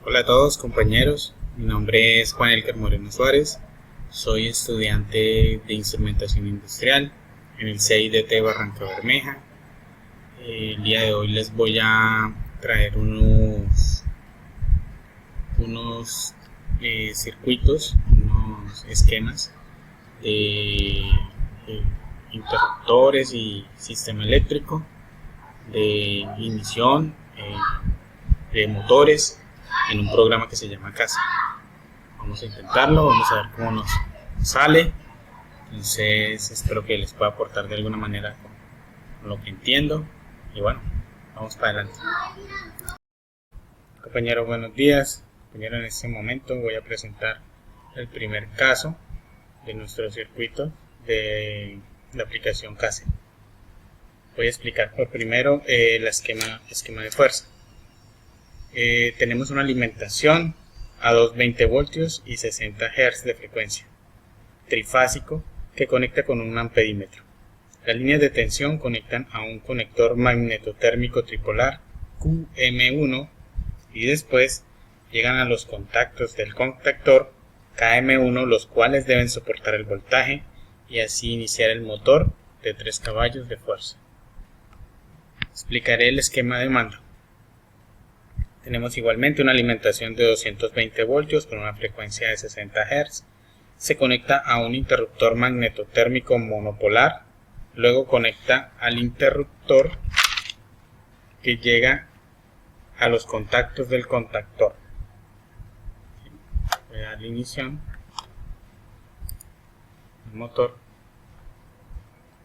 Hola a todos compañeros, mi nombre es Juan Elker Moreno Suárez, soy estudiante de instrumentación industrial en el CIDT Barranca Bermeja. El día de hoy les voy a traer unos circuitos, unos esquemas de interruptores y sistema eléctrico, de ignición, de motores en un programa que se llama CASE. Vamos a intentarlo, vamos a ver cómo nos sale. Entonces espero que les pueda aportar de alguna manera con lo que entiendo. Y bueno, vamos para adelante. Compañeros, buenos días. Compañeros, en este momento voy a presentar el primer caso de nuestro circuito de la aplicación CASE. Voy a explicar por primero el esquema de fuerza. Tenemos una alimentación a 220 voltios y 60 Hz de frecuencia, trifásico, que conecta con un amperímetro. Las líneas de tensión conectan a un conector magnetotérmico tripolar QM1 y después llegan a los contactos del contactor KM1, los cuales deben soportar el voltaje y así iniciar el motor de 3 caballos de fuerza. Explicaré el esquema de mando. Tenemos igualmente una alimentación de 220 voltios con una frecuencia de 60 Hz. Se conecta a un interruptor magnetotérmico monopolar. Luego conecta al interruptor que llega a los contactos del contactor. Voy a dar la ignición del motor.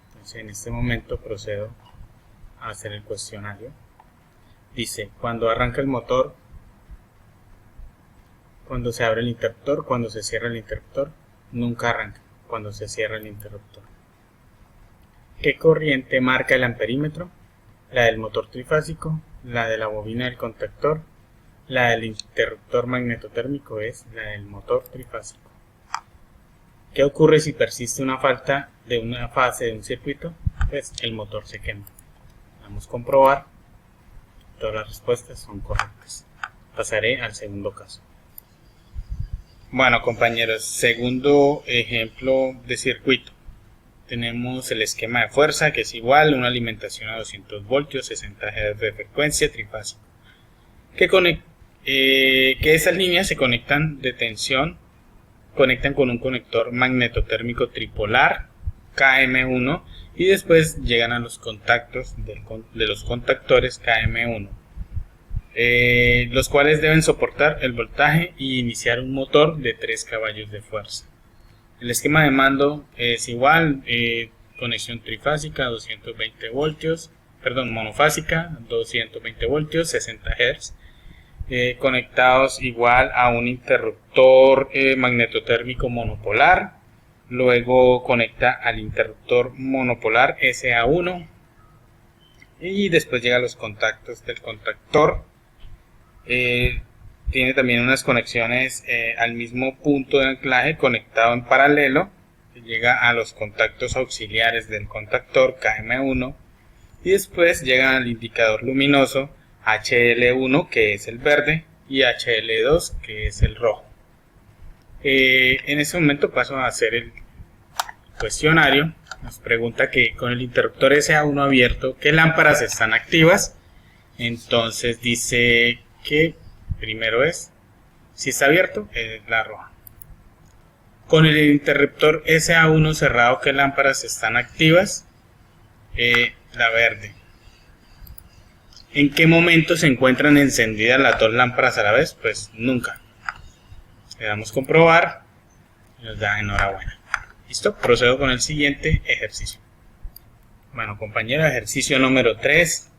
Entonces, en este momento procedo a hacer el cuestionario. Dice, cuando arranca el motor, cuando se abre el interruptor, cuando se cierra el interruptor, nunca arranca, cuando se cierra el interruptor. ¿Qué corriente marca el amperímetro? La del motor trifásico, la de la bobina del contactor, la del interruptor magnetotérmico es la del motor trifásico. ¿Qué ocurre si persiste una falta de una fase de un circuito? Pues el motor se quema. Vamos a comprobar. Todas las respuestas son correctas. Pasaré al segundo caso. Bueno, compañeros, segundo ejemplo de circuito. Tenemos el esquema de fuerza, que es igual, una alimentación a 200 voltios, 60 Hz de frecuencia, trifásico. Que esas líneas se conectan de tensión, conectan con un conector magnetotérmico tripolar, KM1, y después llegan a los contactos de los contactores KM1, los cuales deben soportar el voltaje y iniciar un motor de 3 caballos de fuerza. El esquema de mando es igual, conexión trifásica 220 voltios, monofásica 220 voltios, 60 Hz, conectados igual a un interruptor magnetotérmico monopolar. Luego conecta al interruptor monopolar SA1 y después llega a los contactos del contactor. Tiene también unas conexiones al mismo punto de anclaje conectado en paralelo, que llega a los contactos auxiliares del contactor KM1 y después llega al indicador luminoso HL1, que es el verde, y HL2, que es el rojo. En este momento paso a hacer el cuestionario. Nos pregunta que con el interruptor SA1 abierto, ¿qué lámparas están activas? Entonces dice que primero es, si está abierto, es la roja. Con el interruptor SA1 cerrado, ¿qué lámparas están activas? La verde. ¿En qué momento se encuentran encendidas las dos lámparas a la vez? Pues nunca. Le damos comprobar y nos da enhorabuena. Listo, procedo con el siguiente ejercicio. Bueno, compañero, ejercicio número 3,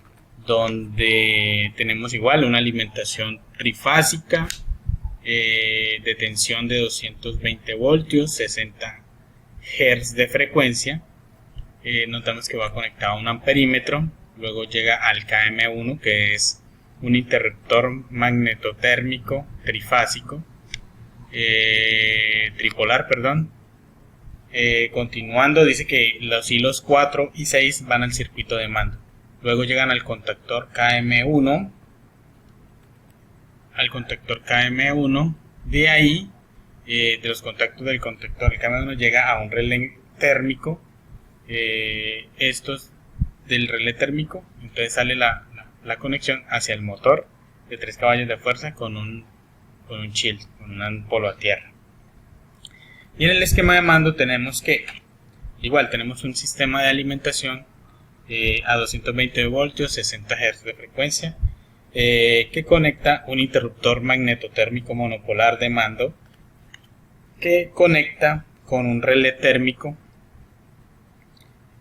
donde tenemos igual una alimentación trifásica de tensión de 220 voltios, 60 Hz de frecuencia. Notamos que va conectado a un amperímetro. Luego llega al KM1, que es un interruptor magnetotérmico trifásico, tripolar, continuando, dice que los hilos 4 y 6 van al circuito de mando. Luego llegan al contactor KM1, al contactor KM1. De ahí, de los contactos del contactor KM1 llega a un relé térmico. Estos del relé térmico, entonces sale la conexión hacia el motor de 3 caballos de fuerza con un chill, con un polo a tierra. Y en el esquema de mando tenemos que igual tenemos un sistema de alimentación a 220 voltios, 60 Hz de frecuencia, que conecta un interruptor magnetotérmico monopolar de mando que conecta con un relé térmico,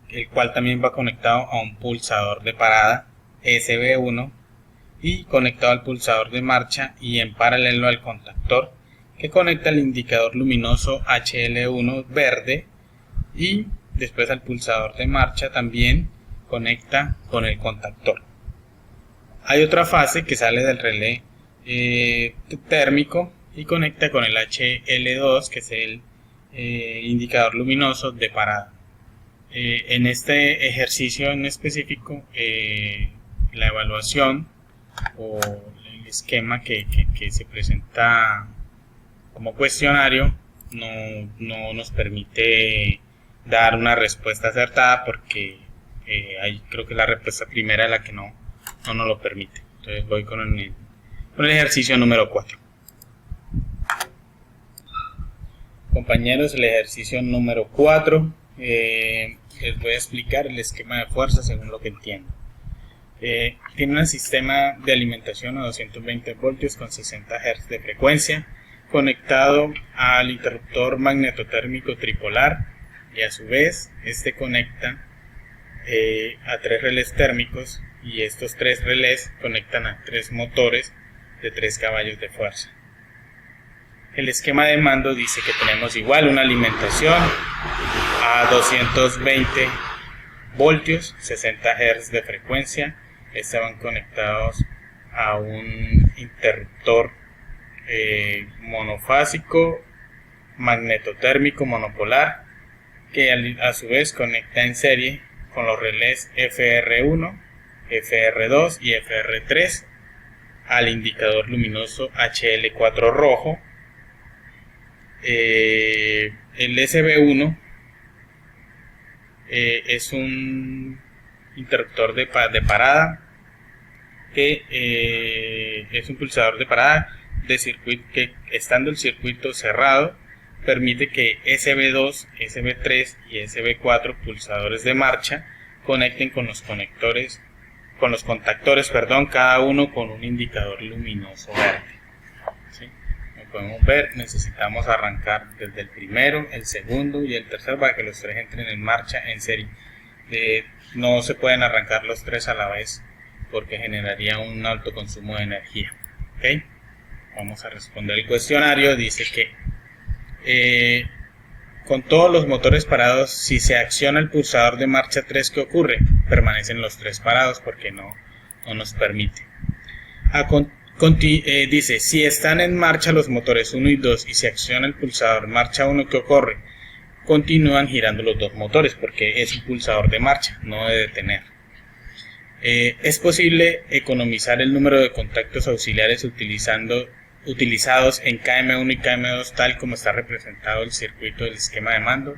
el cual también va conectado a un pulsador de parada SB1 y conectado al pulsador de marcha, y en paralelo al contactor que conecta el indicador luminoso HL1 verde, y después al pulsador de marcha también conecta con el contactor. Hay otra fase que sale del relé térmico y conecta con el HL2, que es el indicador luminoso de parada. En este ejercicio en específico, la evaluación o el esquema que se presenta como cuestionario no nos permite dar una respuesta acertada, porque creo que la respuesta primera es la que no nos lo permite. Entonces voy con el ejercicio número 4. Compañeros, el ejercicio número 4, les voy a explicar el esquema de fuerza según lo que entiendo. Tiene un sistema de alimentación a 220 voltios con 60 Hz de frecuencia, conectado al interruptor magnetotérmico tripolar, y a su vez este conecta a 3 relés térmicos, y estos 3 relés conectan a 3 motores de 3 caballos de fuerza. El esquema de mando dice que tenemos igual una alimentación a 220 voltios, 60 Hz de frecuencia. Estaban conectados a un interruptor monofásico magnetotérmico monopolar, que a su vez conecta en serie con los relés FR1, FR2 y FR3 al indicador luminoso HL4 rojo. El SB1 es un interruptor de parada, que es un pulsador de parada de circuito, que estando el circuito cerrado permite que SB2, SB3 y SB4 pulsadores de marcha conecten con los contactores, cada uno con un indicador luminoso verde. ¿Sí? Como podemos ver, necesitamos arrancar desde el primero, el segundo y el tercero para que los 3 entren en marcha en serie. No se pueden arrancar los 3 a la vez, porque generaría un alto consumo de energía. ¿Okay? Vamos a responder el cuestionario. Dice que con todos los motores parados, si se acciona el pulsador de marcha 3, ¿qué ocurre? Permanecen los 3 parados porque no nos permite. Dice, si están en marcha los motores 1 y 2 y se acciona el pulsador marcha 1, ¿qué ocurre? Continúan girando los 2 motores porque es un pulsador de marcha, no de detener. Es posible economizar el número de contactos auxiliares utilizados en KM1 y KM2 tal como está representado el circuito del esquema de mando.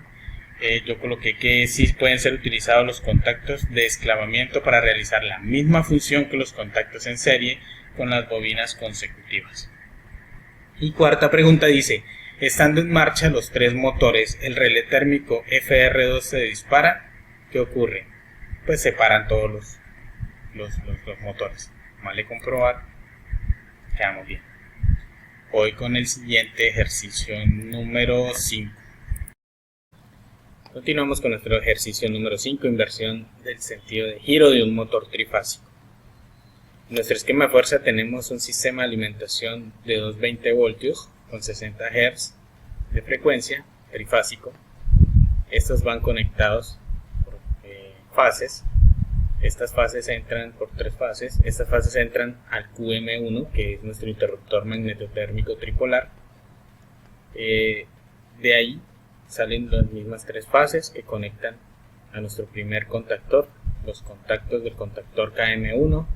Yo coloqué que sí pueden ser utilizados los contactos de esclavamiento para realizar la misma función que los contactos en serie con las bobinas consecutivas. Y cuarta pregunta dice, estando en marcha los 3 motores, el relé térmico FR2 se dispara, ¿qué ocurre? Pues se paran todos los motores. Vale comprobar, quedamos bien. Voy con el siguiente ejercicio número 5. Continuamos con nuestro ejercicio número 5, inversión del sentido de giro de un motor trifásico. En nuestro esquema de fuerza tenemos un sistema de alimentación de 220 voltios con 60 Hz de frecuencia, trifásico. Estos van conectados por fases. Estas fases entran por 3 fases. Estas fases entran al QM1, que es nuestro interruptor magnetotérmico tripolar. De ahí salen las mismas 3 fases que conectan a nuestro primer contactor, los contactos del contactor KM1,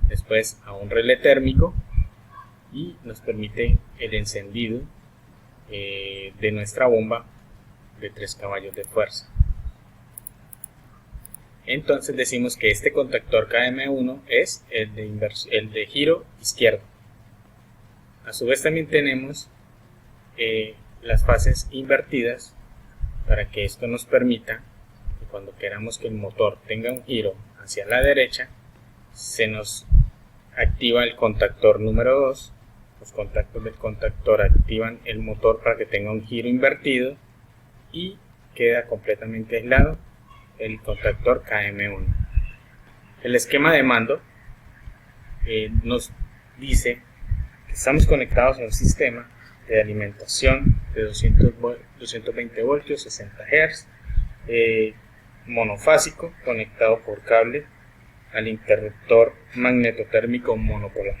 después a un relé térmico y nos permite el encendido de nuestra bomba de 3 caballos de fuerza. Entonces decimos que este contactor KM1 es el de giro izquierdo. A su vez también tenemos las fases invertidas para que esto nos permita que cuando queramos que el motor tenga un giro hacia la derecha, se nos activa el contactor número 2. Los contactos del contactor activan el motor para que tenga un giro invertido y queda completamente aislado el contactor KM1. El esquema de mando nos dice que estamos conectados a un sistema de alimentación de 220 voltios, 60 Hz, monofásico, conectado por cable al interruptor magnetotérmico monopolar.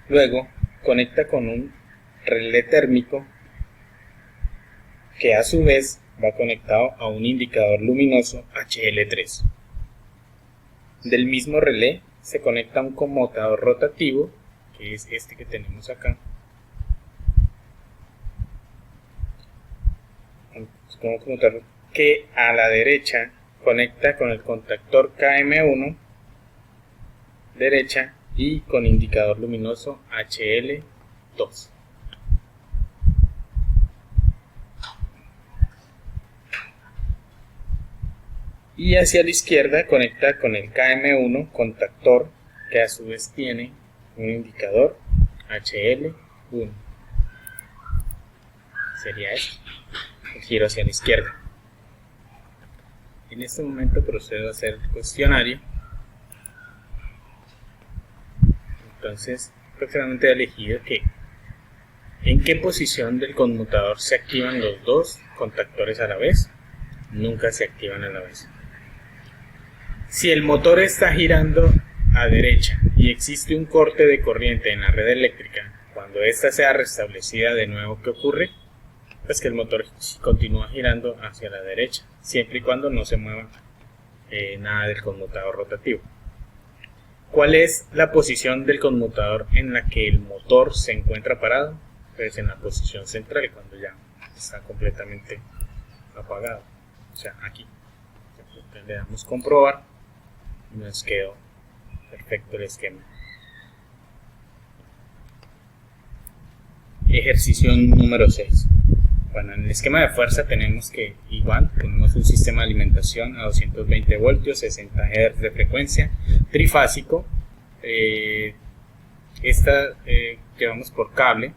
Luego conecta con un relé térmico que a su vez va conectado a un indicador luminoso HL3. Del mismo relé se conecta un conmutador rotativo, que es este que tenemos acá, que a la derecha conecta con el contactor KM1 derecha y con indicador luminoso HL2. Y hacia la izquierda conecta con el KM1 contactor, que a su vez tiene un indicador HL1. Sería esto, el giro hacia la izquierda. En este momento procedo a hacer el cuestionario. Entonces, próximamente he elegido que en qué posición del conmutador se activan los dos contactores a la vez. Nunca se activan a la vez. Si el motor está girando a derecha y existe un corte de corriente en la red eléctrica, cuando ésta sea restablecida de nuevo, ¿qué ocurre? Pues que el motor continúa girando hacia la derecha, siempre y cuando no se mueva nada del conmutador rotativo. ¿Cuál es la posición del conmutador en la que el motor se encuentra parado? Pues en la posición central, cuando ya está completamente apagado, o sea, aquí. Entonces le damos comprobar y nos quedó perfecto el esquema. Ejercicio número 6. Bueno, en el esquema de fuerza tenemos un sistema de alimentación a 220 voltios, 60 Hz de frecuencia, trifásico. Llevamos por cable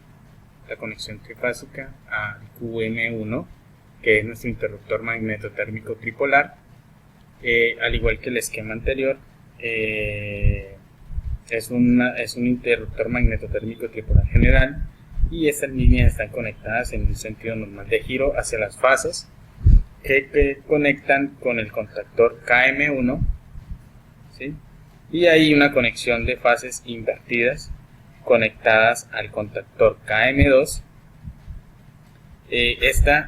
la conexión trifásica al QM1, que es nuestro interruptor magnetotérmico tripolar. Al igual que el esquema anterior, es un interruptor magnetotérmico tripolar general, y estas líneas están conectadas en un sentido normal de giro hacia las fases que conectan con el contactor KM1, ¿sí? Y hay una conexión de fases invertidas conectadas al contactor KM2. Este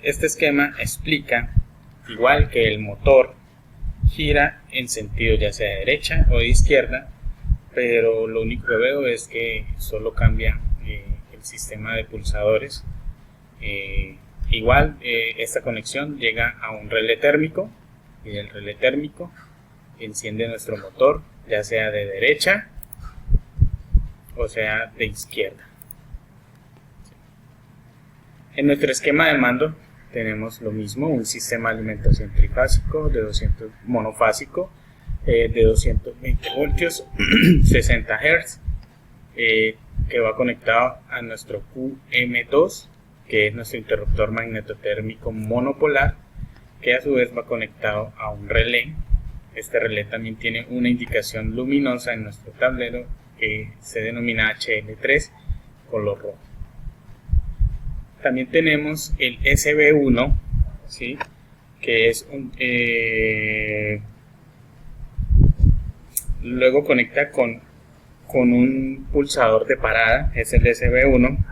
esquema explica, igual que el motor gira en sentido ya sea de derecha o de izquierda, pero lo único que veo es que solo cambia el sistema de pulsadores. Esta conexión llega a un relé térmico, y del relé térmico enciende nuestro motor, ya sea de derecha o sea de izquierda. En nuestro esquema de mando tenemos lo mismo, un sistema de alimentación trifásico monofásico de 220 voltios, 60 Hz, que va conectado a nuestro QM2, que es nuestro interruptor magnetotérmico monopolar, que a su vez va conectado a un relé. Este relé también tiene una indicación luminosa en nuestro tablero que se denomina HL3, color rojo. También tenemos el SB1, ¿sí? Que es luego conecta con un pulsador de parada, es el SB1,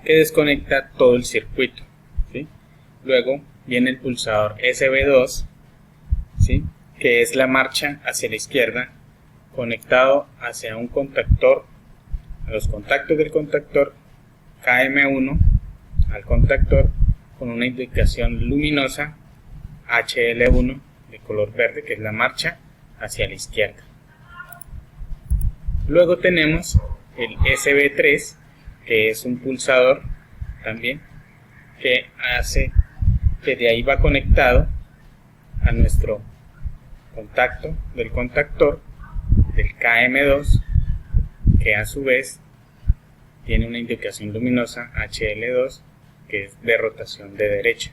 que desconecta todo el circuito, ¿sí? Luego viene el pulsador SB2, ¿sí? Que es la marcha hacia la izquierda, conectado hacia un contactor a los contactos del contactor KM1 al contactor con una indicación luminosa HL1 de color verde, que es la marcha hacia la izquierda. Luego tenemos el SB3, que es un pulsador también, que hace que de ahí va conectado a nuestro contacto del contactor del KM2, que a su vez tiene una indicación luminosa HL2, que es de rotación de derecha.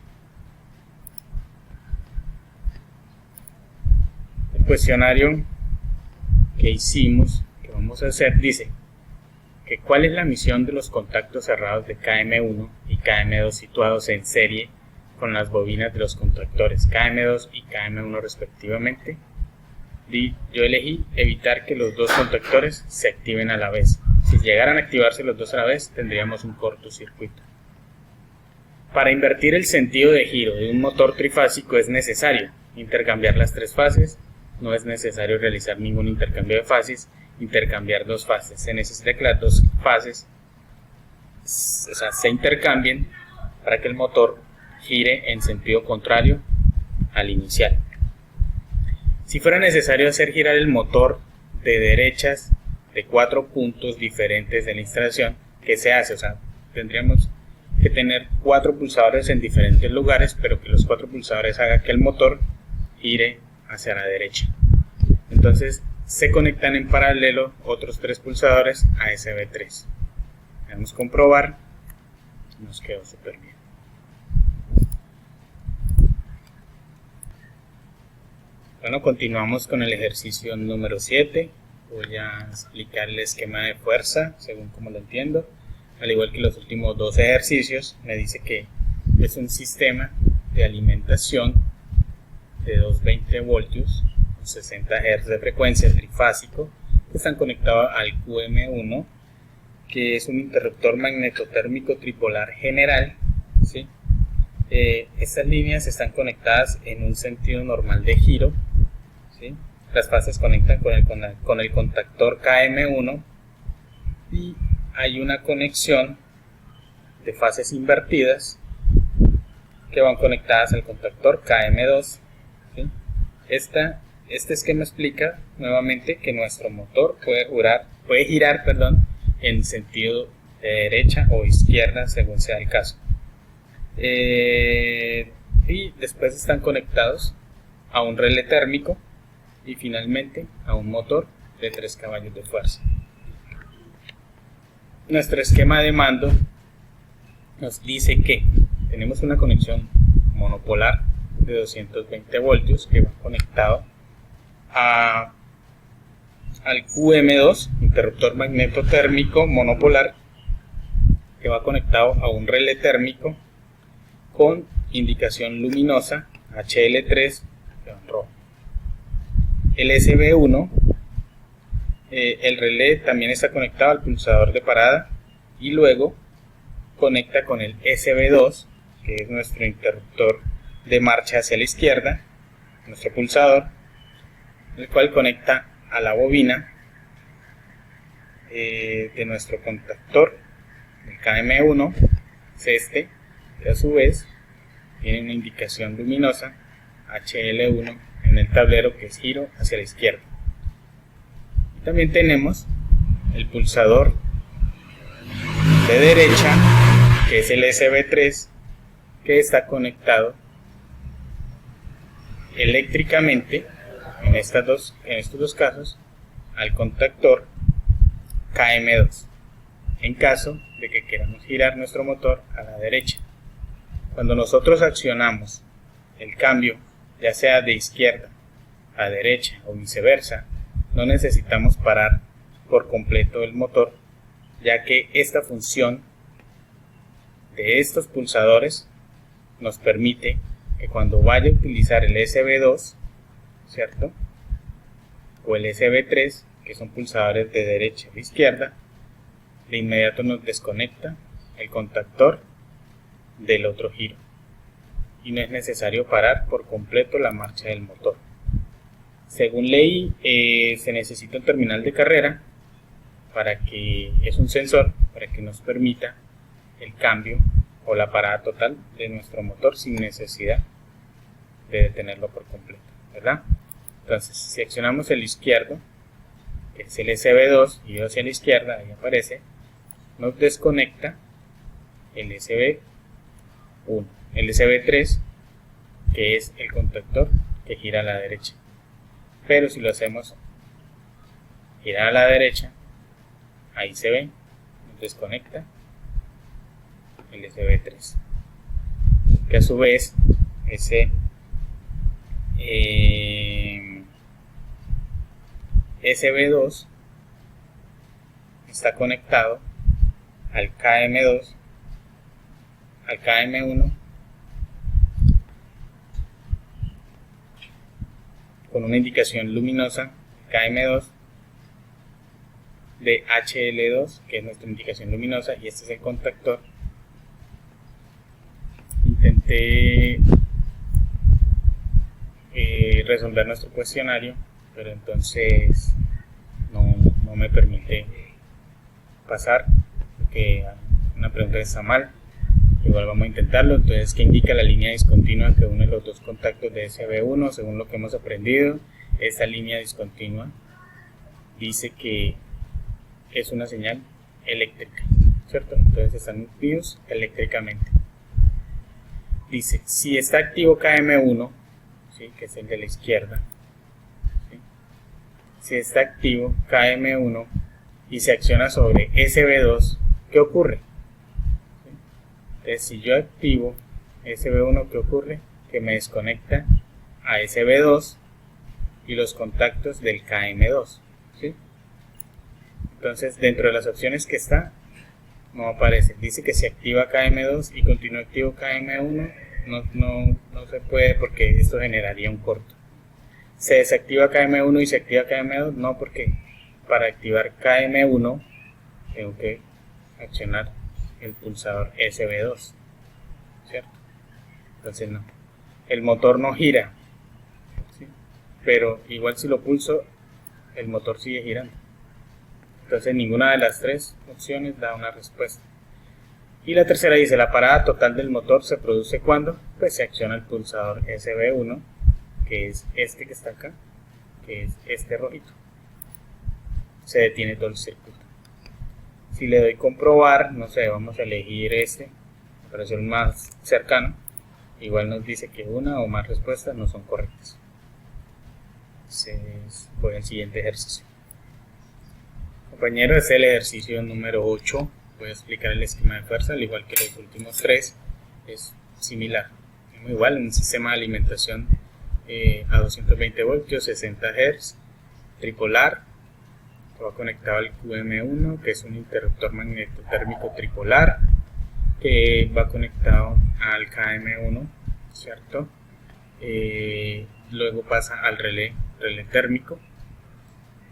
El cuestionario que hicimos, que vamos a hacer, dice que cuál es la misión de los contactos cerrados de KM1 y KM2 situados en serie con las bobinas de los contactores KM2 y KM1 respectivamente. Yo elegí evitar que los dos contactores se activen a la vez. Si llegaran a activarse los dos a la vez, tendríamos un cortocircuito. Para invertir el sentido de giro de un motor trifásico es necesario intercambiar las tres fases. No es necesario realizar ningún intercambio de fases, intercambiar dos fases. Se necesita que las dos fases se intercambien para que el motor gire en sentido contrario al inicial. Si fuera necesario hacer girar el motor de derechas de 4 puntos diferentes de la instalación, ¿qué se hace? Tendríamos que tener 4 pulsadores en diferentes lugares, pero que los 4 pulsadores hagan que el motor gire hacia la derecha. Entonces se conectan en paralelo otros 3 pulsadores a SB3. Vamos a comprobar. Nos quedó súper bien. Bueno, continuamos con el ejercicio número 7. Voy a explicar el esquema de fuerza según como lo entiendo. Al igual que los últimos 2 ejercicios, me dice que es un sistema de alimentación de 220 voltios, 60 Hz de frecuencia, trifásico, que están conectados al QM1, que es un interruptor magnetotérmico tripolar general, ¿sí? Estas líneas están conectadas en un sentido normal de giro, ¿sí? Las fases conectan con el contactor KM1 y hay una conexión de fases invertidas que van conectadas al contactor KM2, ¿sí? Este esquema explica nuevamente que nuestro motor puede girar en sentido de derecha o izquierda según sea el caso. Y después están conectados a un relé térmico y finalmente a un motor de 3 caballos de fuerza. Nuestro esquema de mando nos dice que tenemos una conexión monopolar de 220 voltios que va conectado al QM2, interruptor magnetotérmico monopolar, que va conectado a un relé térmico con indicación luminosa HL3 en rojo. El SB1, el relé también está conectado al pulsador de parada y luego conecta con el SB2, que es nuestro interruptor de marcha hacia la izquierda, nuestro pulsador, el cual conecta a la bobina de nuestro contactor, el KM1, es que a su vez tiene una indicación luminosa HL1 en el tablero, que es giro hacia la izquierda. Y también tenemos el pulsador de derecha, que es el SB3, que está conectado eléctricamente en estos dos casos al contactor KM2, en caso de que queramos girar nuestro motor a la derecha. Cuando nosotros accionamos el cambio, ya sea de izquierda a derecha o viceversa, no necesitamos parar por completo el motor, ya que esta función de estos pulsadores nos permite que cuando vaya a utilizar el SB2, ¿cierto?, o el SB3, que son pulsadores de derecha o izquierda, de inmediato nos desconecta el contactor del otro giro y no es necesario parar por completo la marcha del motor. Según leí, se necesita un terminal de carrera es un sensor para que nos permita el cambio o la parada total de nuestro motor sin necesidad de detenerlo por completo, ¿verdad? Entonces, si accionamos el izquierdo, que es el SB2, y yo hacia la izquierda, ahí aparece, nos desconecta el SB1, el SB3, que es el contactor que gira a la derecha. Pero si lo hacemos girar a la derecha, ahí se ve, nos desconecta el SB3, que a su vez ese SB2 está conectado al KM2, al KM1 con una indicación luminosa, KM2 de HL2, que es nuestra indicación luminosa, y este es el contactor. Intenté resolver nuestro cuestionario, pero entonces no me permite pasar, porque una pregunta está mal. Igual vamos a intentarlo. Entonces, ¿qué indica la línea discontinua que une los dos contactos de SB1? Según lo que hemos aprendido, esta línea discontinua dice que es una señal eléctrica, ¿cierto? Entonces están unidos eléctricamente. Dice, si está activo KM1, ¿sí?, que es el de la izquierda, ¿sí?, si está activo KM1 y se acciona sobre SB2, ¿qué ocurre? ¿Sí? Entonces, si yo activo SB1, ¿qué ocurre? Que me desconecta a SB2 y los contactos del KM2, ¿sí? Entonces, dentro de las opciones que está, no aparece. Dice que se activa KM2 y continúa activo KM1. No se puede, porque esto generaría un corto. Se desactiva KM1 y se activa KM2. No, porque para activar KM1 tengo que accionar el pulsador SB2, ¿cierto? Entonces no. El motor no gira, ¿sí?, pero igual si lo pulso, el motor sigue girando. Entonces ninguna de las tres opciones da una respuesta. Y la tercera dice, la parada total del motor se produce cuando pues se acciona el pulsador SB1, que es este que está acá, que es este rojito. Se detiene todo el circuito. Si le doy comprobar, no sé, vamos a elegir este, para ser el más cercano, igual nos dice que una o más respuestas no son correctas. Entonces voy al siguiente ejercicio. Compañeros, este es el ejercicio número 8. Voy a explicar el esquema de fuerza, al igual que los últimos tres, es similar. Es igual, un sistema de alimentación a 220 voltios, 60 Hz, tripolar, que va conectado al QM1, que es un interruptor magnetotérmico tripolar, que va conectado al KM1, ¿cierto? Luego pasa al relé térmico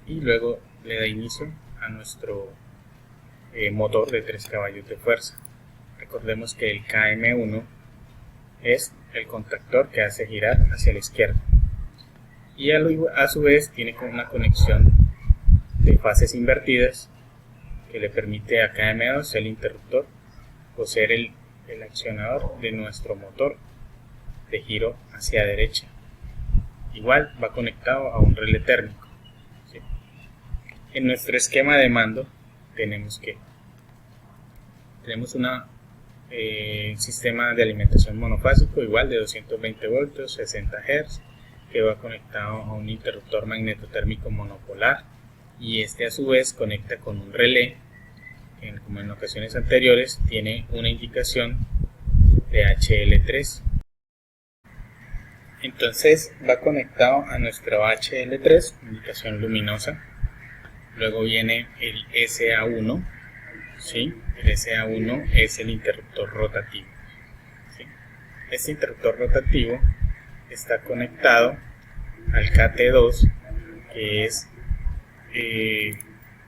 y luego le da inicio a nuestro motor de 3 caballos de fuerza. Recordemos que el KM1 es el contactor que hace girar hacia la izquierda, y a su vez tiene una conexión de fases invertidas que le permite a KM2 ser el interruptor o ser el accionador de nuestro motor de giro hacia derecha. Igual va conectado a un relé térmico, ¿sí? En nuestro esquema de mando tenemos un sistema de alimentación monofásico igual de 220 voltios, 60 Hz, que va conectado a un interruptor magnetotérmico monopolar, y este a su vez conecta con un relé, como en ocasiones anteriores tiene una indicación de HL3. Entonces va conectado a nuestro HL3, indicación luminosa. Luego viene el SA1, ¿sí? El SA1 es el interruptor rotativo, ¿sí? Este interruptor rotativo está conectado al KT2, que es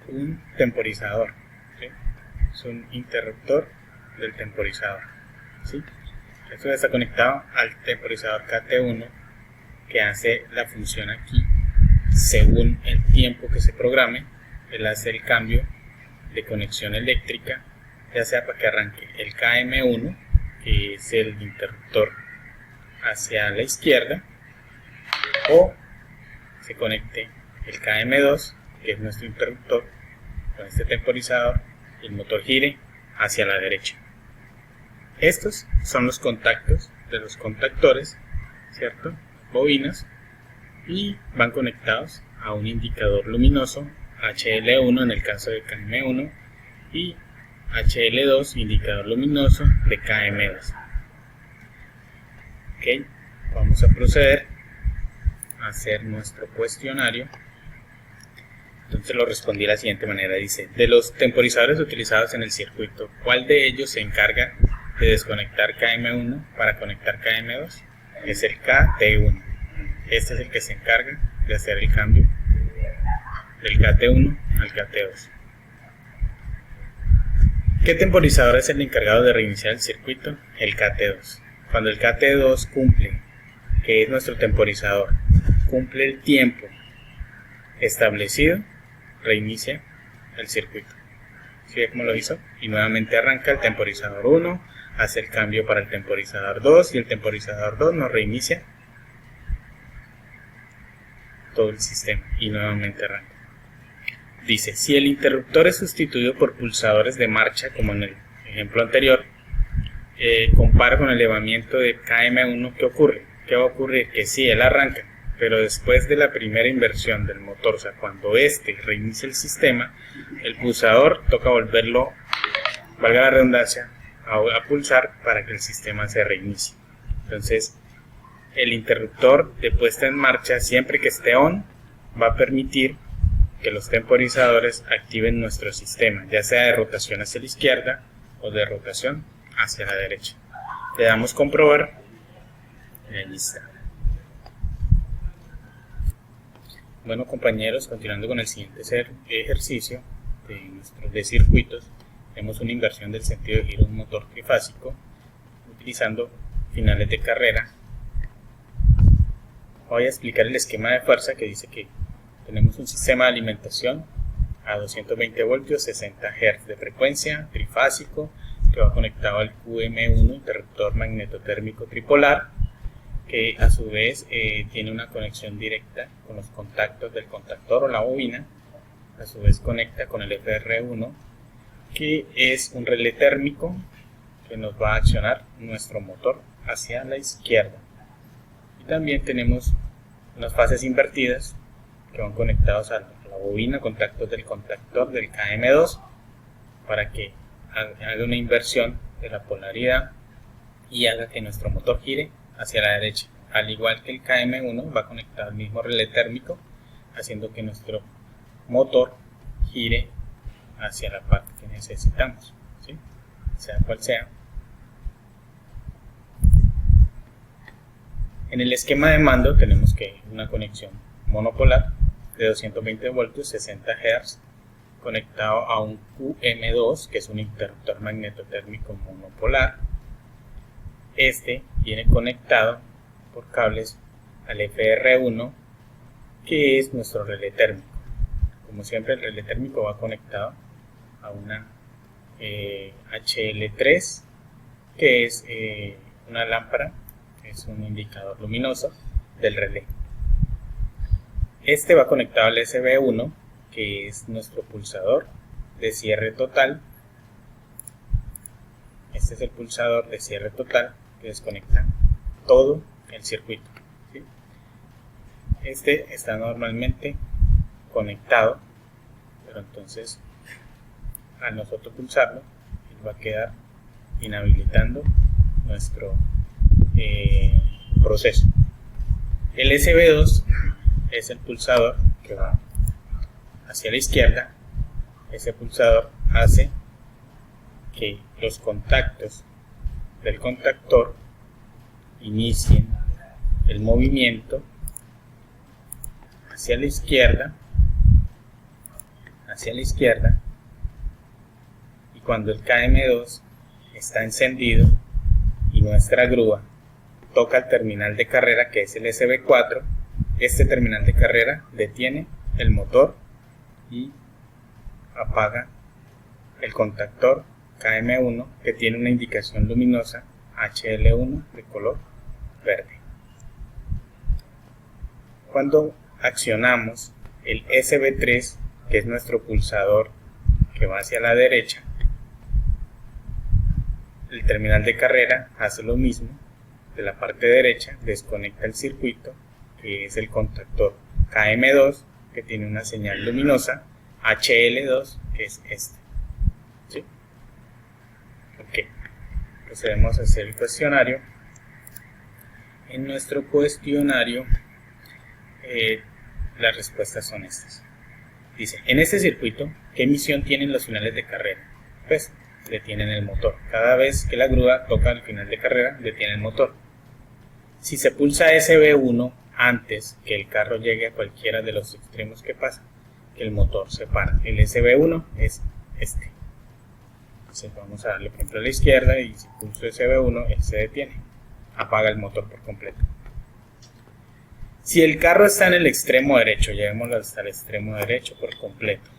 un temporizador, ¿sí? Es un interruptor del temporizador, ¿sí? Esto está conectado al temporizador KT1, que hace la función aquí según el tiempo que se programe. Él hace el cambio de conexión eléctrica, ya sea para que arranque el KM1, que es el interruptor hacia la izquierda, o se conecte el KM2, que es nuestro interruptor con este temporizador, y el motor gire hacia la derecha. Estos son los contactos de los contactores, ¿cierto? Bobinas, y van conectados a un indicador luminoso HL1 en el caso de KM1 y HL2, indicador luminoso de KM2. Ok, vamos a proceder a hacer nuestro cuestionario. Entonces lo respondí de la siguiente manera. Dice: de los temporizadores utilizados en el circuito, ¿cuál de ellos se encarga de desconectar KM1 para conectar KM2? Es el KT1. Este es el que se encarga de hacer el cambio del KT1 al KT2. ¿Qué temporizador es el encargado de reiniciar el circuito? El KT2. Cuando el KT2 cumple, que es nuestro temporizador, cumple el tiempo establecido, reinicia el circuito. ¿Sí ve cómo lo hizo? Y nuevamente arranca el temporizador 1, hace el cambio para el temporizador 2 y el temporizador 2 nos reinicia todo el sistema y nuevamente arranca. Dice: si el interruptor es sustituido por pulsadores de marcha, como en el ejemplo anterior, compara con el elevamiento de KM1, ¿qué ocurre? ¿Qué va a ocurrir? Que sí, él arranca, pero después de la primera inversión del motor, o sea, cuando este reinicia el sistema, el pulsador toca volverlo, valga la redundancia, a pulsar para que el sistema se reinicie. Entonces, el interruptor de puesta en marcha, siempre que esté on, va a permitir que los temporizadores activen nuestro sistema, ya sea de rotación hacia la izquierda o de rotación hacia la derecha. Le damos comprobar y ahí está. Bueno, compañeros, continuando con el siguiente ejercicio de circuitos, tenemos una inversión del sentido de giro de un motor trifásico utilizando finales de carrera. Voy a explicar el esquema de fuerza, que dice que tenemos un sistema de alimentación a 220 voltios, 60 Hz de frecuencia, trifásico, que va conectado al QM1, interruptor magnetotérmico tripolar, que a su vez tiene una conexión directa con los contactos del contactor o la bobina. A su vez conecta con el FR1, que es un relé térmico que nos va a accionar nuestro motor hacia la izquierda. Y también tenemos unas fases invertidas que van conectados a la bobina, contactos del contactor del KM2, para que haga una inversión de la polaridad y haga que nuestro motor gire hacia la derecha. Al igual que el KM1, va conectado al mismo relé térmico, haciendo que nuestro motor gire hacia la parte que necesitamos, ¿sí? Sea cual sea. En el esquema de mando tenemos que una conexión monopolar de 220 voltios, 60 Hz, conectado a un QM2, que es un interruptor magnetotérmico monopolar. Este viene conectado por cables al FR1, que es nuestro relé térmico. Como siempre, el relé térmico va conectado a una HL3, que es una lámpara, es un indicador luminoso del relé. Este va conectado al SB1, que es nuestro pulsador de cierre total. Este es el pulsador de cierre total que desconecta todo el circuito, ¿sí? Este está normalmente conectado, pero entonces al nosotros pulsarlo, él va a quedar inhabilitando nuestro proceso. El SB2 es el pulsador que va hacia la izquierda. Ese pulsador hace que los contactos del contactor inicien el movimiento hacia la izquierda, y cuando el KM2 está encendido y nuestra grúa toca el terminal de carrera, que es el SB4, este terminal de carrera detiene el motor y apaga el contactor KM1 que tiene una indicación luminosa HL1 de color verde. Cuando accionamos el SB3, que es nuestro pulsador que va hacia la derecha, el terminal de carrera hace lo mismo. De la parte derecha desconecta el circuito, que es el contactor KM2, que tiene una señal luminosa HL2, que es este. ¿Sí? Ok, procedemos a hacer el cuestionario. En nuestro cuestionario las respuestas son estas. Dice, en este circuito, ¿qué emisión tienen los finales de carrera? Pues detienen el motor. Cada vez que la grúa toca el final de carrera, detiene el motor. Si se pulsa SB1 antes que el carro llegue a cualquiera de los extremos que pasa, que el motor se para. El SB1 es este. Entonces vamos a darle por ejemplo a la izquierda y si pulso SB1, él se detiene. Apaga el motor por completo. Si el carro está en el extremo derecho, llevémoslo hasta el extremo derecho por completo,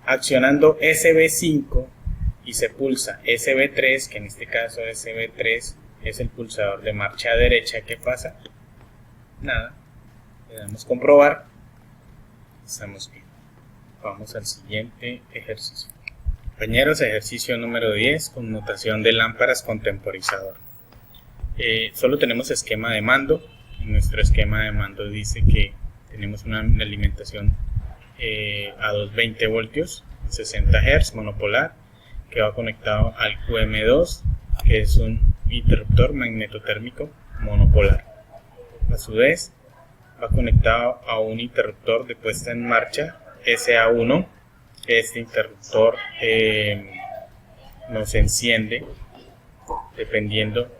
accionando SB5 y se pulsa SB3, que en este caso SB3 es el pulsador de marcha derecha, ¿qué pasa? Nada. Le damos comprobar. Estamos bien. Vamos al siguiente ejercicio. Compañeros, ejercicio número 10, conmutación de lámparas con temporizador. Solo tenemos esquema de mando. En nuestro esquema de mando dice que tenemos una alimentación a 220 voltios, 60 Hz, monopolar, que va conectado al QM2, que es un interruptor magnetotérmico monopolar. A su vez, va conectado a un interruptor de puesta en marcha SA1. Este interruptor nos enciende dependiendo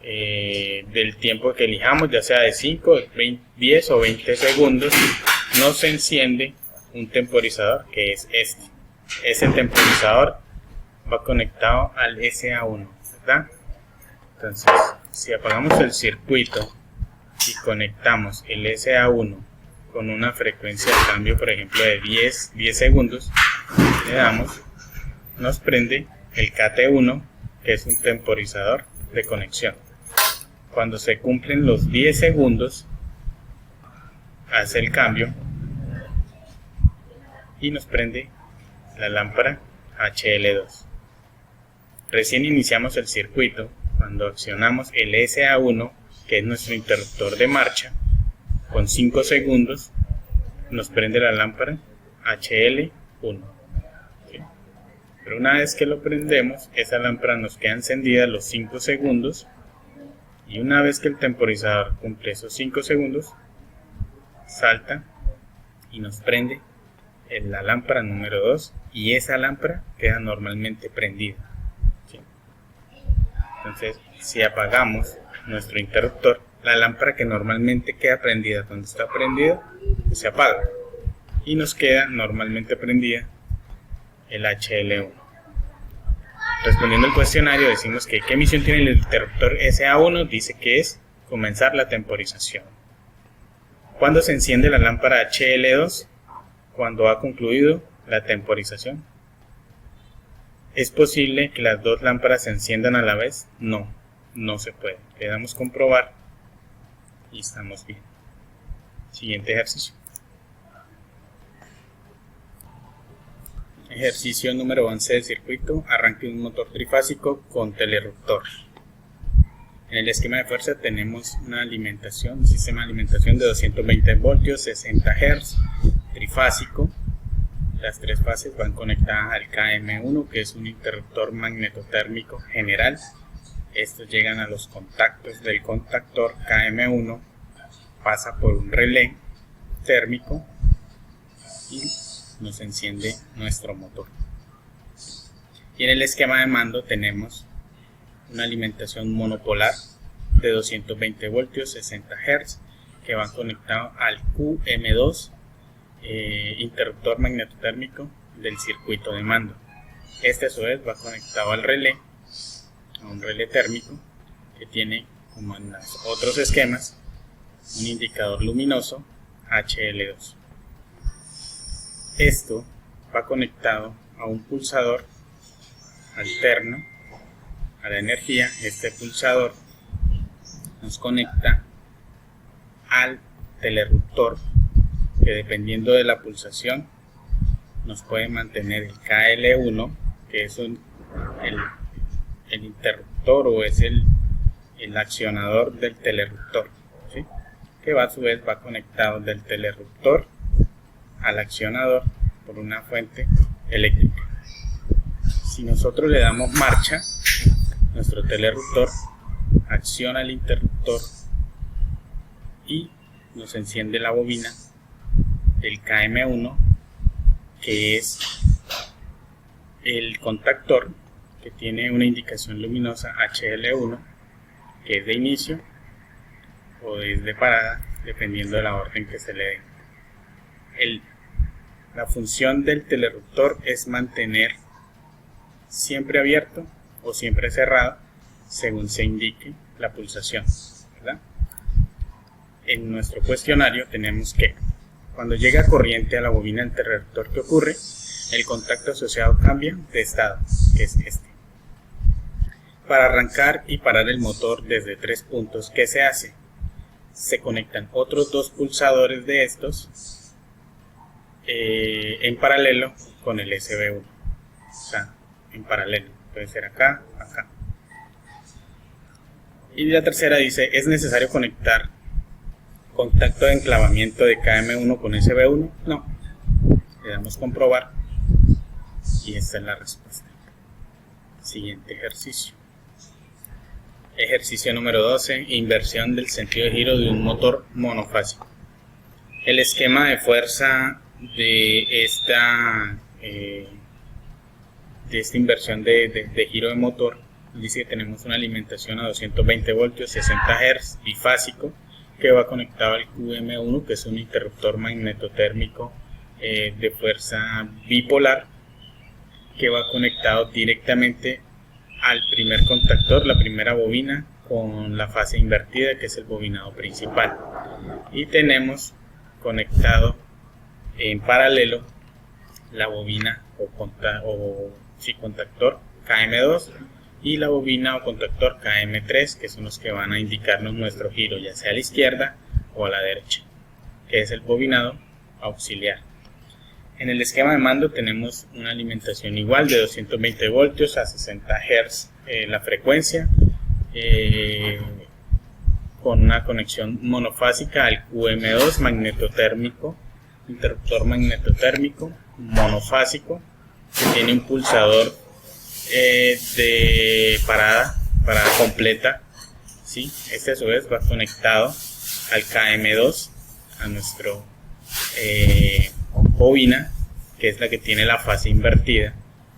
del tiempo que elijamos, ya sea de 5, 10 o 20 segundos. Nos enciende un temporizador que es este. Ese temporizador va conectado al SA1, ¿verdad? Entonces, si apagamos el circuito y conectamos el SA1 con una frecuencia de cambio, por ejemplo, de 10 segundos, le damos, nos prende el KT1, que es un temporizador de conexión. Cuando se cumplen los 10 segundos, hace el cambio y nos prende la lámpara HL2. Recién iniciamos el circuito cuando accionamos el SA1, que es nuestro interruptor de marcha, con 5 segundos nos prende la lámpara HL1. ¿Sí? Pero una vez que lo prendemos, esa lámpara nos queda encendida los 5 segundos y una vez que el temporizador cumple esos 5 segundos, salta y nos prende en la lámpara número 2 y esa lámpara queda normalmente prendida. ¿Sí? Entonces, si apagamos nuestro interruptor, la lámpara que normalmente queda prendida cuando está prendida se apaga y nos queda normalmente prendida el HL1. Respondiendo al cuestionario, decimos que ¿qué emisión tiene el interruptor SA1? Dice que es comenzar la temporización. ¿Cuándo se enciende la lámpara HL2? Cuando ha concluido la temporización. ¿Es posible que las dos lámparas se enciendan a la vez? No, no se puede. Le damos comprobar y estamos bien. Siguiente ejercicio. Ejercicio número 11 del circuito. Arranque un motor trifásico con teleruptor. En el esquema de fuerza tenemos una alimentación, un sistema de alimentación de 220 voltios, 60 Hz, trifásico. Las tres fases van conectadas al KM1, que es un interruptor magnetotérmico general. Estos llegan a los contactos del contactor KM1, pasa por un relé térmico y nos enciende nuestro motor. Y en el esquema de mando tenemos una alimentación monopolar de 220 voltios, 60 Hz, que van conectados al QM2, interruptor magnetotérmico del circuito de mando. Este a su vez va conectado al relé, a un relé térmico que tiene, como en los otros esquemas, un indicador luminoso HL2. Esto va conectado a un pulsador alterno a la energía. Este pulsador nos conecta al telerruptor, que dependiendo de la pulsación nos puede mantener el KL1, que es el interruptor, o es el accionador del telerruptor, ¿sí? Que a su vez va conectado del telerruptor al accionador por una fuente eléctrica. Si nosotros le damos marcha, nuestro telerruptor acciona el interruptor y nos enciende la bobina del KM1, que es el contactor que tiene una indicación luminosa HL1, que es de inicio o es de parada, dependiendo de la orden que se le dé. La función del telerruptor es mantener siempre abierto o siempre cerrado según se indique la pulsación, ¿verdad? En nuestro cuestionario tenemos que, cuando llega corriente a la bobina del telerruptor, ¿qué ocurre? El contacto asociado cambia de estado, que es este. Para arrancar y parar el motor desde 3 puntos, ¿qué se hace? Se conectan otros 2 pulsadores de estos en paralelo con el SB1, o sea, en paralelo, puede ser acá, acá. Y la tercera dice, ¿es necesario conectar contacto de enclavamiento de KM1 con SB1? No. Le damos comprobar y esta es la respuesta. Siguiente ejercicio. Ejercicio número 12, inversión del sentido de giro de un motor monofásico. El esquema de fuerza de esta inversión de giro de motor dice que tenemos una alimentación a 220 voltios, 60 Hz, bifásico, que va conectado al QM1, que es un interruptor magnetotérmico de fuerza bipolar, que va conectado directamente al primer contactor, la primera bobina, con la fase invertida, que es el bobinado principal. Y tenemos conectado en paralelo la bobina contactor KM2 y la bobina o contactor KM3, que son los que van a indicarnos nuestro giro, ya sea a la izquierda o a la derecha, que es el bobinado auxiliar. En el esquema de mando tenemos una alimentación igual de 220 voltios a 60 Hz la frecuencia, con una conexión monofásica al QM2 magnetotérmico, interruptor magnetotérmico monofásico, que tiene un pulsador de parada completa, ¿sí? Este a su vez va conectado al KM2, a nuestro bobina, que es la que tiene la fase invertida,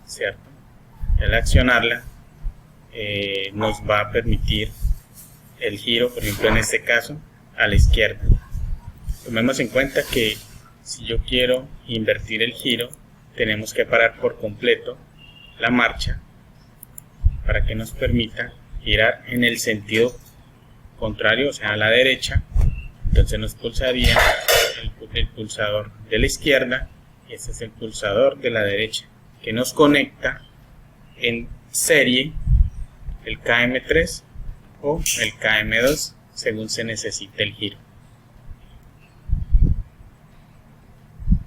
¿cierto? Al accionarla nos va a permitir el giro, por ejemplo en este caso, a la izquierda. Tomemos en cuenta que si yo quiero invertir el giro, tenemos que parar por completo la marcha para que nos permita girar en el sentido contrario, o sea a la derecha. Entonces nos pulsaría el pulsador de la izquierda y este es el pulsador de la derecha, que nos conecta en serie el KM3 o el KM2 según se necesite el giro.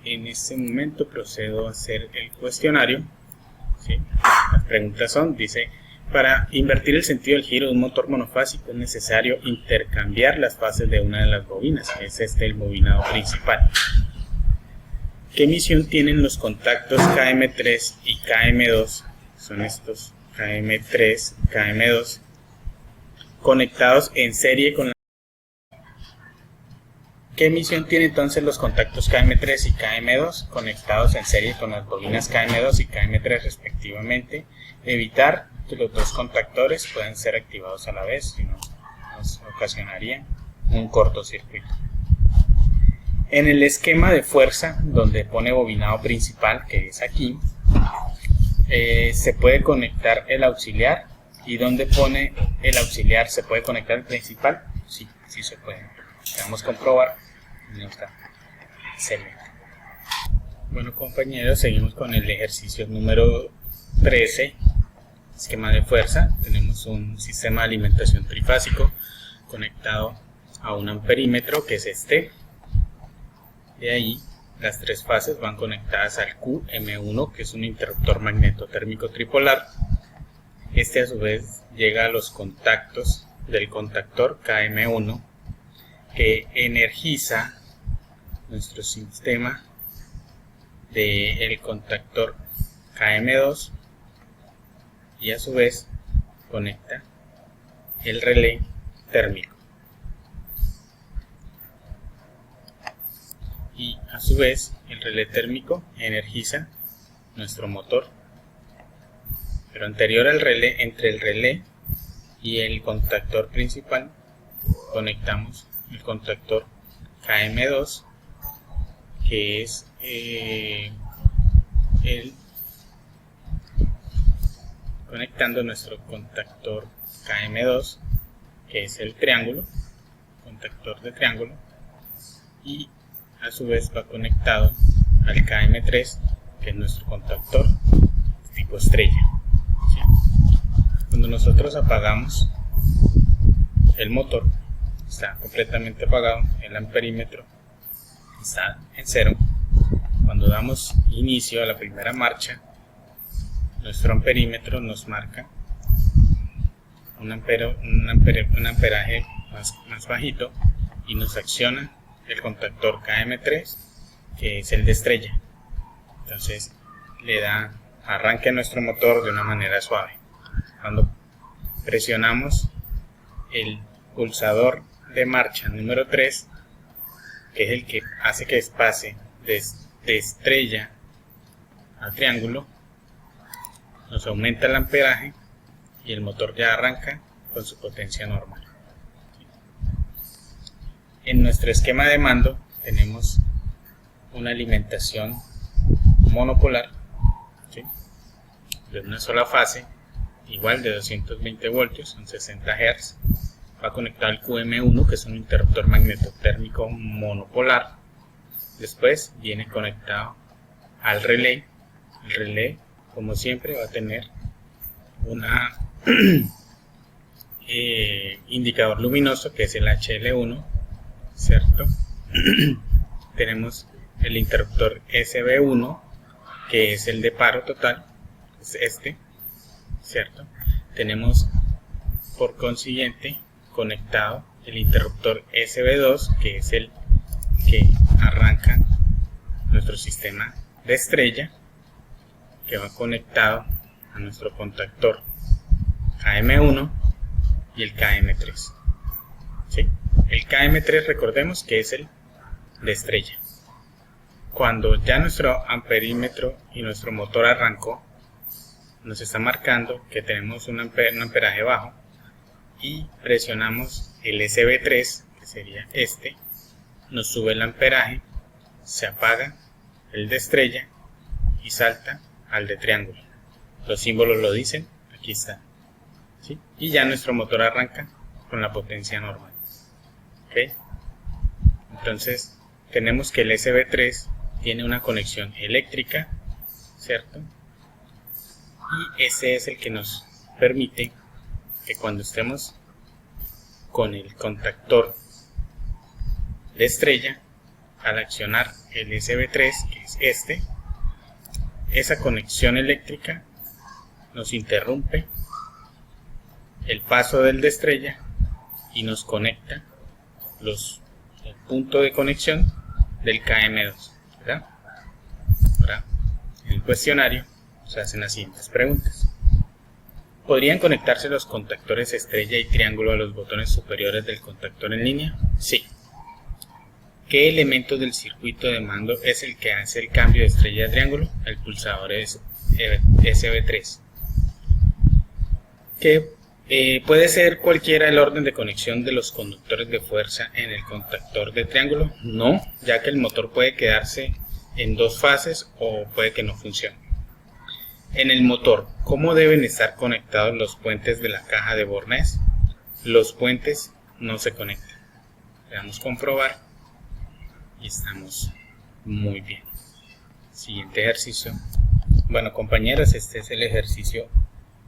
En este momento procedo a hacer el cuestionario, ¿sí? Las preguntas son, dice, para invertir el sentido del giro de un motor monofásico es necesario intercambiar las fases de una de las bobinas, es el bobinado principal. ¿Qué emisión tienen los contactos KM3 y KM2? Son estos KM3 y KM2 conectados en serie con la... ¿Qué emisión tienen entonces los contactos KM3 y KM2 conectados en serie con las bobinas KM2 y KM3 respectivamente? Evitar que los dos contactores puedan ser activados a la vez, si no nos ocasionaría un cortocircuito. En el esquema de fuerza, donde pone bobinado principal, que es aquí, se puede conectar el auxiliar, y donde pone el auxiliar se puede conectar el principal. Sí, sí se puede. Vamos a comprobar. No está. Excelente. Bueno, compañeros, seguimos con el ejercicio número 13, esquema de fuerza. Tenemos un sistema de alimentación trifásico conectado a un amperímetro, que es este. De ahí las tres fases van conectadas al QM1, que es un interruptor magnetotérmico tripolar. Este a su vez llega a los contactos del contactor KM1, que energiza nuestro sistema del contactor KM2 y a su vez conecta el relé térmico, y a su vez el relé térmico energiza nuestro motor. Pero anterior al relé, entre el relé y el contactor principal, conectamos el contactor KM2, que es conectando nuestro contactor KM2, que es el triángulo, contactor de triángulo, y a su vez va conectado al KM3, que es nuestro contactor tipo estrella. ¿Sí? Cuando nosotros apagamos el motor, está completamente apagado, el amperímetro está en 0. Cuando damos inicio a la primera marcha, nuestro amperímetro nos marca un amperaje más bajito y nos acciona el contactor KM3, que es el de estrella. Entonces le da arranque a nuestro motor de una manera suave. Cuando presionamos el pulsador de marcha número 3, que es el que hace que pase de estrella a triángulo, nos aumenta el amperaje y el motor ya arranca con su potencia normal. En nuestro esquema de mando tenemos una alimentación monopolar, ¿sí?, de una sola fase, igual de 220 voltios, son 60 Hz. Va conectado al QM1, que es un interruptor magnetotérmico monopolar. Después viene conectado al relé. El relé, como siempre, va a tener una indicador luminoso, que es el HL1, ¿cierto? Tenemos el interruptor SB1, que es el de paro total, es este, ¿cierto? Tenemos por consiguiente conectado el interruptor SB2, que es el que arranca nuestro sistema de estrella, que va conectado a nuestro contactor KM1 y el KM3. ¿Sí? El KM3, recordemos que es el de estrella. Cuando ya nuestro amperímetro y nuestro motor arrancó, nos está marcando que tenemos un amperaje bajo, y presionamos el SB3, que sería este, nos sube el amperaje, se apaga el de estrella y salta al de triángulo. Los símbolos lo dicen, aquí está, ¿sí? Y ya nuestro motor arranca con la potencia normal. ¿Okay? Entonces tenemos que el SB3 tiene una conexión eléctrica, ¿cierto? Y ese es el que nos permite que cuando estemos con el contactor de estrella, al accionar el SB3, que es este, esa conexión eléctrica nos interrumpe el paso del de estrella y nos conecta el punto de conexión del KM2, ¿verdad? Ahora, en el cuestionario se hacen las siguientes preguntas. ¿Podrían conectarse los contactores estrella y triángulo a los botones superiores del contactor en línea? Sí. ¿Qué elemento del circuito de mando es el que hace el cambio de estrella a triángulo? El pulsador es SB3. ¿Puede ser cualquiera el orden de conexión de los conductores de fuerza en el contactor de triángulo? No, ya que el motor puede quedarse en dos fases o puede que no funcione. En el motor, ¿cómo deben estar conectados los puentes de la caja de Bornés? Los puentes no se conectan. Le damos comprobar y estamos muy bien. Siguiente ejercicio. Bueno, compañeros, este es el ejercicio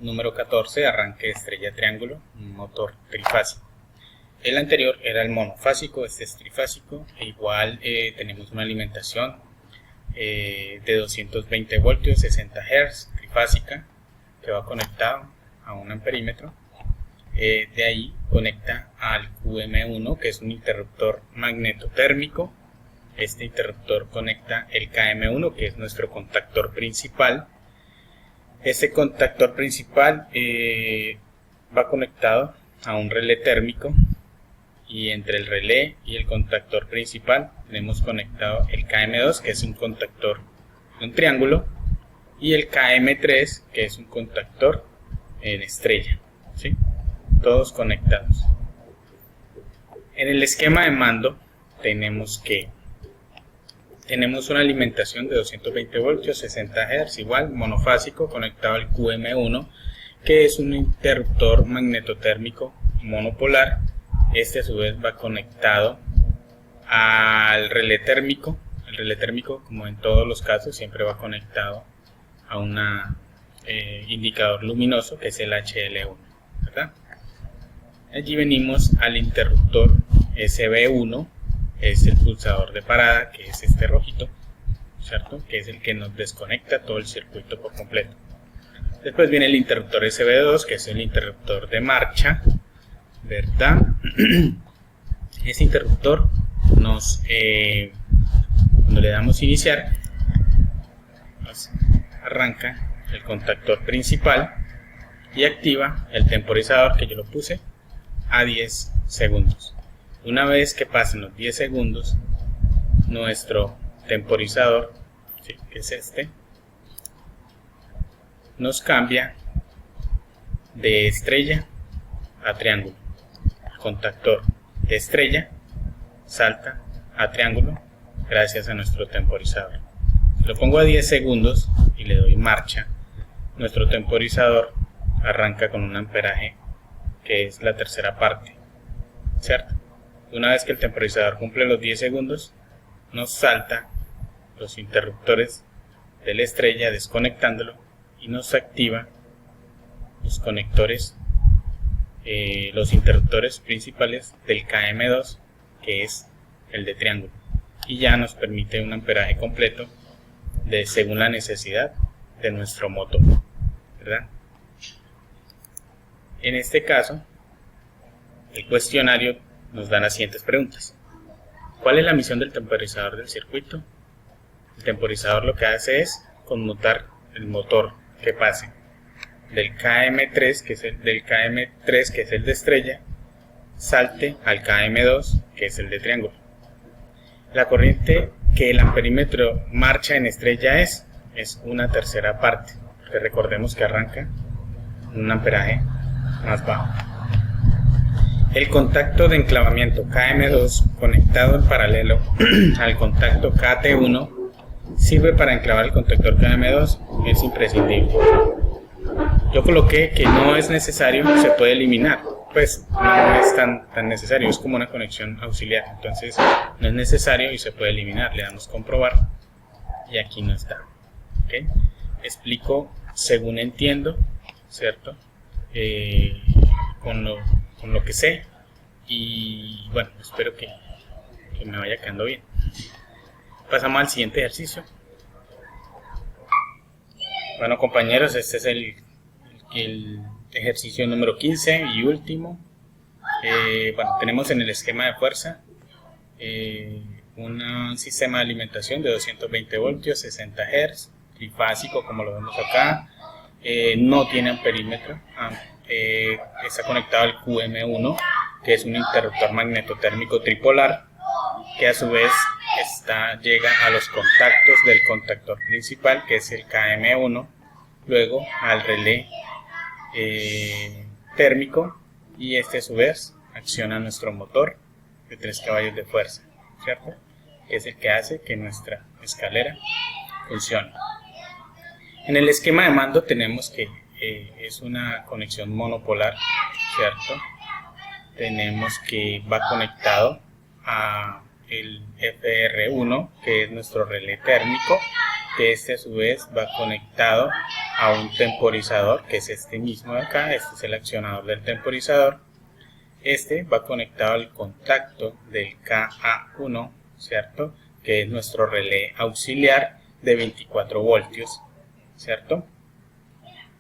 número 14, arranque de estrella triángulo, un motor trifásico. El anterior era el monofásico, este es trifásico, e igual tenemos una alimentación de 220 voltios, 60 Hz, trifásica, que va conectado a un amperímetro. De ahí conecta al QM1, que es un interruptor magnetotérmico. Este interruptor conecta el KM1, que es nuestro contactor principal. Este contactor principal va conectado a un relé térmico, y entre el relé y el contactor principal tenemos conectado el KM2, que es un contactor de un triángulo, y el KM3, que es un contactor en estrella, ¿sí? Todos conectados. En el esquema de mando tenemos una alimentación de 220 voltios, 60 Hz, igual monofásico, conectado al QM1, que es un interruptor magnetotérmico monopolar. Este a su vez va conectado al relé térmico. El relé térmico, como en todos los casos, siempre va conectado a un indicador luminoso, que es el HL1, ¿verdad? Allí venimos al interruptor SB1, es el pulsador de parada, que es este rojito, ¿cierto? Que es el que nos desconecta todo el circuito por completo. Después viene el interruptor SB2, que es el interruptor de marcha, ¿verdad? Ese interruptor cuando le damos iniciar, nos arranca el contactor principal y activa el temporizador, que yo lo puse a 10 segundos. Una vez que pasen los 10 segundos, nuestro temporizador, ¿sí?, que es este, nos cambia de estrella a triángulo. El contactor de estrella salta a triángulo gracias a nuestro temporizador. Si lo pongo a 10 segundos y le doy marcha, nuestro temporizador arranca con un amperaje que es la tercera parte, ¿cierto? Una vez que el temporizador cumple los 10 segundos, nos salta los interruptores de la estrella desconectándolo y nos activa los conectores, los interruptores principales del KM2, que es el de triángulo, y ya nos permite un amperaje completo según la necesidad de nuestro motor, ¿verdad? En este caso, el cuestionario nos da las siguientes preguntas. ¿Cuál es la misión del temporizador del circuito? El temporizador lo que hace es conmutar el motor que pase del KM3, que es el de estrella, salte al KM2, que es el de triángulo. La corriente que el amperímetro marcha en estrella es una tercera parte, que recordemos que arranca en un amperaje más bajo. El contacto de enclavamiento KM2 conectado en paralelo al contacto KT1 sirve para enclavar el contactor KM2, es imprescindible. Yo coloqué que no es necesario, se puede eliminar, pues no es tan necesario, es como una conexión auxiliar, entonces no es necesario y se puede eliminar. Le damos comprobar y aquí no está. ¿Okay? Explico según entiendo, ¿cierto? Con lo que sé, y bueno, espero que me vaya quedando bien. Pasamos al siguiente ejercicio. Bueno, compañeros, este es el ejercicio número 15 y último. Bueno, tenemos en el esquema de fuerza un sistema de alimentación de 220 voltios, 60 Hz, trifásico, como lo vemos acá. No tiene amperímetro, está conectado al QM1, que es un interruptor magnetotérmico tripolar, que a su vez llega a los contactos del contactor principal, que es el KM1, luego al relé térmico, y este a su vez acciona nuestro motor de 3 caballos de fuerza, ¿cierto? Que es el que hace que nuestra escalera funcione. En el esquema de mando tenemos que es una conexión monopolar, ¿cierto? Tenemos que va conectado a el FR1, que es nuestro relé térmico, que este a su vez va conectado a un temporizador, que es este mismo de acá. Este es el accionador del temporizador. Este va conectado al contacto del KA1, ¿cierto? Que es nuestro relé auxiliar de 24 voltios, ¿cierto?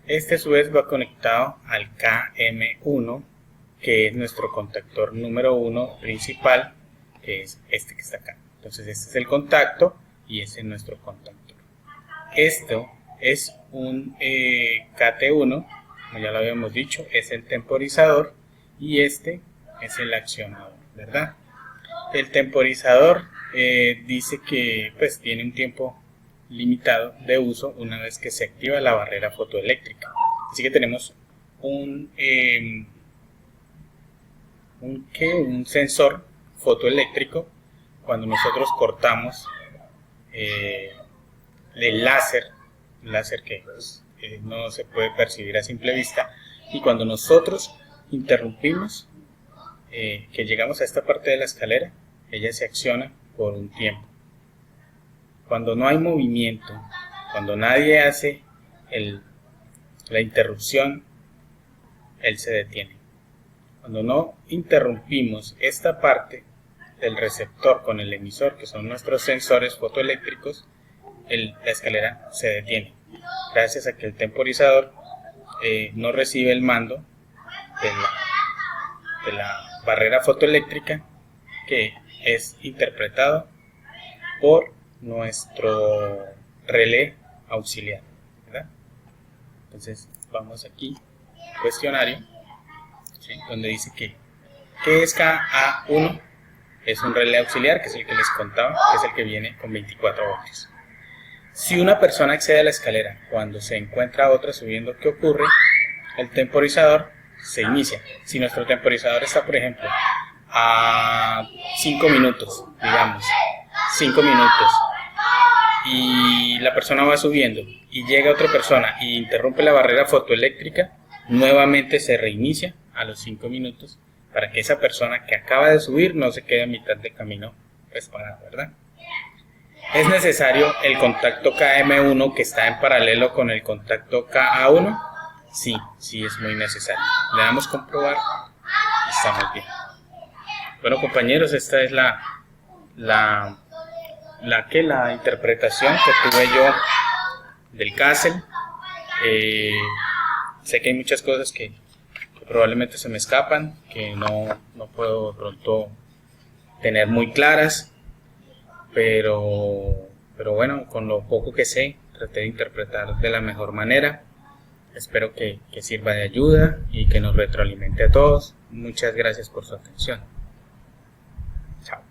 Este a su vez va conectado al KM1, que es nuestro contactor número 1 principal, que es este que está acá. Entonces este es el contacto y este es nuestro contactor. Esto es un KT1, como ya lo habíamos dicho, es el temporizador y este es el accionador, ¿verdad? El temporizador dice que pues tiene un tiempo limitado de uso una vez que se activa la barrera fotoeléctrica. Así que tenemos un sensor fotoeléctrico. Cuando nosotros cortamos el láser que pues, no se puede percibir a simple vista, y cuando nosotros interrumpimos, que llegamos a esta parte de la escalera, ella se acciona por un tiempo. Cuando no hay movimiento, cuando nadie hace la interrupción, él se detiene. Cuando no interrumpimos esta parte del receptor con el emisor, que son nuestros sensores fotoeléctricos, la escalera se detiene, gracias a que el temporizador no recibe el mando de la barrera fotoeléctrica, que es interpretado por nuestro relé auxiliar, ¿verdad? Entonces vamos aquí, cuestionario, ¿sí? Donde dice que ¿qué es KA1? Es un relé auxiliar, que es el que les contaba, que es el que viene con 24 voltios. Si una persona accede a la escalera cuando se encuentra otra subiendo, ¿qué ocurre? El temporizador se inicia. Si nuestro temporizador está, por ejemplo, a 5 minutos, digamos, 5 minutos, y la persona va subiendo y llega otra persona y interrumpe la barrera fotoeléctrica, nuevamente se reinicia a los 5 minutos para que esa persona que acaba de subir no se quede a mitad de camino parada, ¿verdad? ¿Es necesario el contacto KM1 que está en paralelo con el contacto KA1? Sí, sí es muy necesario. Le damos comprobar y estamos bien. Bueno, compañeros, esta es la interpretación que tuve yo del CASEL. Sé que hay muchas cosas que probablemente se me escapan, que no puedo de pronto tener muy claras, pero bueno, con lo poco que sé, traté de interpretar de la mejor manera. Espero que sirva de ayuda y que nos retroalimente a todos. Muchas gracias por su atención. Chao.